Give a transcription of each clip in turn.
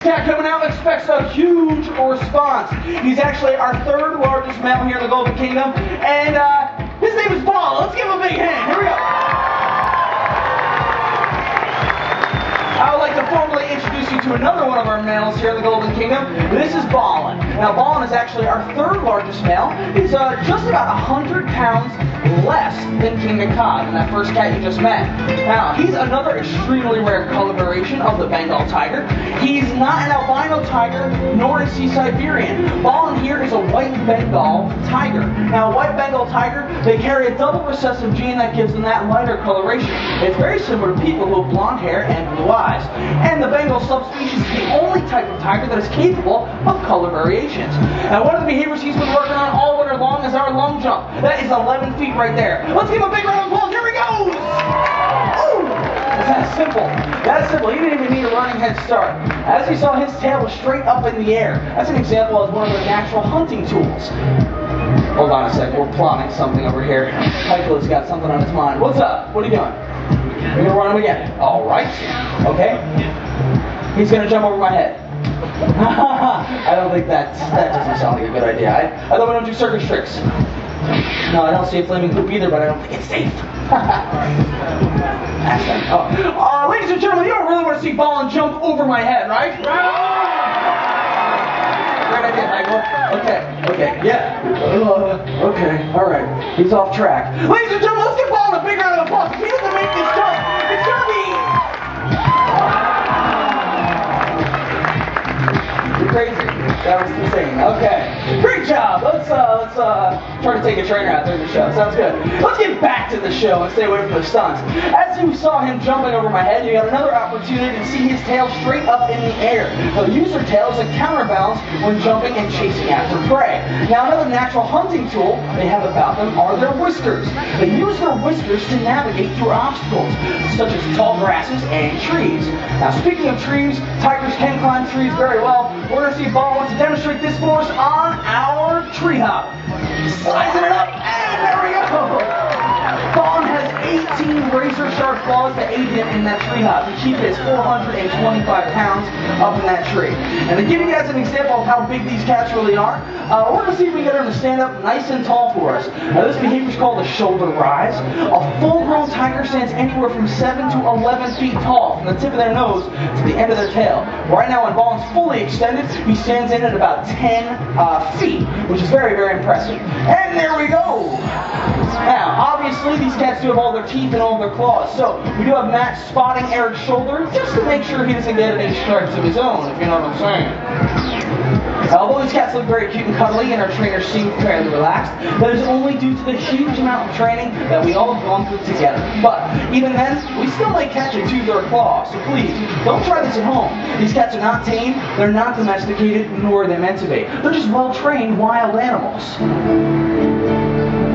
Cat coming out expects a huge response. He's actually our third largest male here in the Golden Kingdom, and his name is Balin. Let's give him a big hand. Here we go. I would like to formally introduce you to another one of our males here in the Golden Kingdom. This is Balin. Now, Balin is actually our third largest male. He's just about 100 pounds less than King Cod, and that first cat you just met. Now, he's another extremely rare color variation of the Bengal tiger. He's not an albino tiger, nor is he Siberian. Balin here is a white Bengal tiger. Now, a white Bengal tiger, they carry a double recessive gene that gives them that lighter coloration. It's very similar to people who have blonde hair and blue eyes. And the Bengal subspecies is the only type of tiger that is capable of color variations. Now, one of the behaviors he's been working on all winter long is our lung jump. That is 11 feet right there. Let's give him a big round of applause. Here he goes! Ooh! That's simple. That's simple. He didn't even need a running head start. As you saw, his tail was straight up in the air. That's an example of one of the natural hunting tools. Hold on a sec. We're plotting something over here. Michael has got something on his mind. What's up? What are you doing? You're gonna run him again. All right. Okay. He's gonna jump over my head. I don't think that doesn't sound like a good idea. I thought we don't do circus tricks. No, I don't see a flaming poop either, but I don't think it's safe. Ladies and gentlemen, you don't really want to see Balin jump over my head, right? Great idea, Michael. Okay, yeah. Okay, all right. He's off track. Ladies and gentlemen, let's give Balin a big round of applause. If he doesn't make this jump, it's gonna be... You're crazy. That was insane. Okay. Great job. Let's try to take a trainer out there in the show. Sounds good. Let's get back to the show and stay away from the stunts. As you saw him jumping over my head, you got another opportunity to see his tail straight up in the air. They'll use their tail as a counterbalance when jumping and chasing after prey. Now, another natural hunting tool they have about them are their whiskers. They use their whiskers to navigate through obstacles, such as tall grasses and trees. Now, speaking of trees, tigers can climb trees very well. We're going to see if Balin wants to demonstrate this for us on our tree hop. Slicing it up, and there we go! Balin has 18 razor-sharp claws to aid him in that tree hop to keep his 425 pounds up in that tree. And to give you guys an example of how big these cats really are, we're going to see if we can get them to stand up nice and tall for us. Now, this behavior is called a shoulder rise. A full-grown tiger stands anywhere from 7 to 11 feet tall, from the tip of their nose to the end of their tail. Right now, when Balin's fully extended, he stands in at about 10 feet, which is very, very impressive. And there we go! Now, obviously, these cats do have all their teeth and all their claws, so we do have Matt spotting Eric's shoulder just to make sure he doesn't get any stripes of his own, if you know what I'm saying. Although these cats look very cute and cuddly and our trainers seem fairly relaxed, that is only due to the huge amount of training that we all have gone through together. But even then, we still might catch a tooth or a claw, so please, don't try this at home. These cats are not tame, they're not domesticated, nor are they meant to be. They're just well-trained wild animals.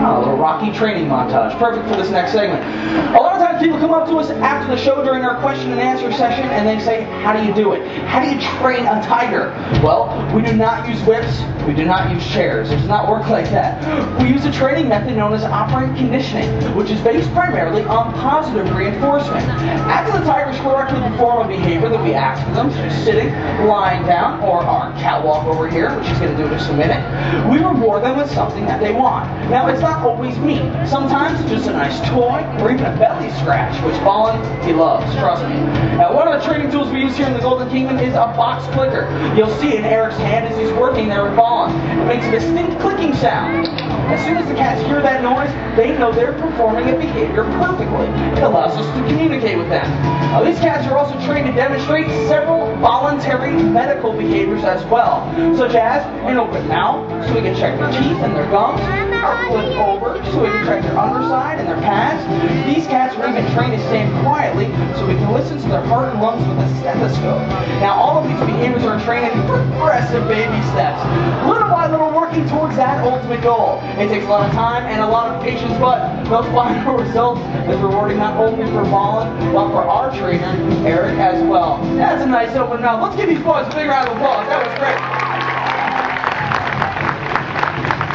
Oh, a little Rocky training montage. Perfect for this next segment. A lot of times people come up to us after the show during our question and answer session and they say, how do you do it? How do you train a tiger? Well, we do not use whips. We do not use chairs. It does not work like that. We use a training method known as operant conditioning, which is based primarily on positive reinforcement. After the tigers correctly perform a behavior that we ask of them, such as sitting, lying down, or our catwalk over here, which he's going to do in just a minute, we reward them with something that they want. Now, it's not always meat. Sometimes it's just a nice toy or even a belly scratch, which Balin, he loves, trust me. Now, one of the training tools we use here in the Golden Kingdom is a box clicker. You'll see in Eric's hand as he's working there with Balin. It makes a distinct clicking sound. As soon as the cats hear that noise, they know they're performing a behavior perfectly. It allows us to communicate with them. Now, these cats are also trained to demonstrate several voluntary medical behaviors as well, such as an open mouth, so we can check their teeth and their gums, or flip over, so we can check their underside and their pads. These cats are even trained to stand quietly, so we can listen to their heart and lungs with a stethoscope. Now, all of these behaviors are trained in progressive baby steps, little by little working towards that ultimate goal. It takes a lot of time and a lot of patience, but those final results is rewarding not only for Balin, but for our trainer, Eric, as well. That's a nice open mouth. Let's give these boys a big round of applause. That was great.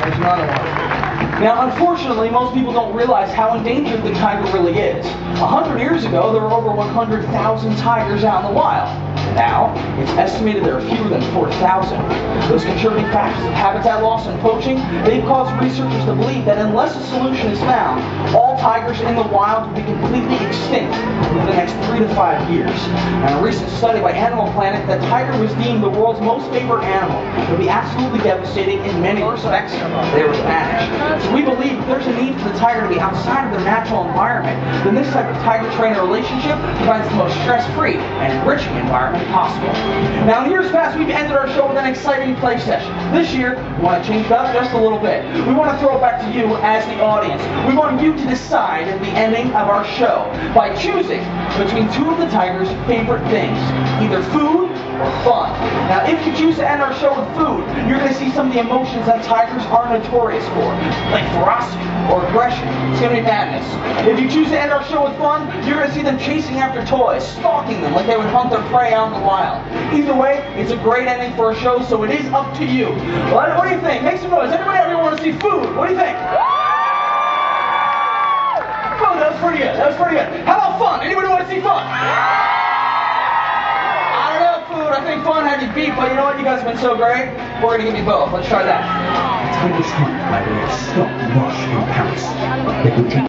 There's another one. Now, unfortunately, most people don't realize how endangered the tiger really is. 100 years ago, there were over 100,000 tigers out in the wild. Now, it's estimated there are fewer than 4,000. Those contributing factors of habitat loss and poaching, they've caused researchers to believe that unless a solution is found, all tigers in the wild will be completely extinct within the next 3 to 5 years. And a recent study by Animal Planet, the tiger was deemed the world's most favored animal. It would be absolutely devastating in many respects. They would vanish. So we believe if there's a need for the tiger to be outside of their natural environment, then this type of tiger-trainer relationship provides the most stress-free and enriching environment possible. Now, in years past, we've ended our show with an exciting play session. This year, we want to change it up just a little bit. We want to throw it back to you as the audience. We want you to decide at the ending of our show by choosing between two of the tiger's favorite things, either food or fun. Now, if you choose to end our show with food, you're going to see some of the emotions that tigers are notorious for, like ferocity or aggression. It's going to be madness. If you choose to end our show with fun, you're going to see them chasing after toys, stalking them like they would hunt their prey out in the wild. Either way, it's a great ending for a show, so it is up to you. What do you think? Make some noise. Everybody out here want to see food. What do you think? Food, that was pretty good. That was pretty good. How about fun? Anybody want to see fun? I think fun had you beat, but you know what? You guys have been so great. We're going to give you both. Let's try that. Tigers hunt by way of stalk, rush, and pounce. They can take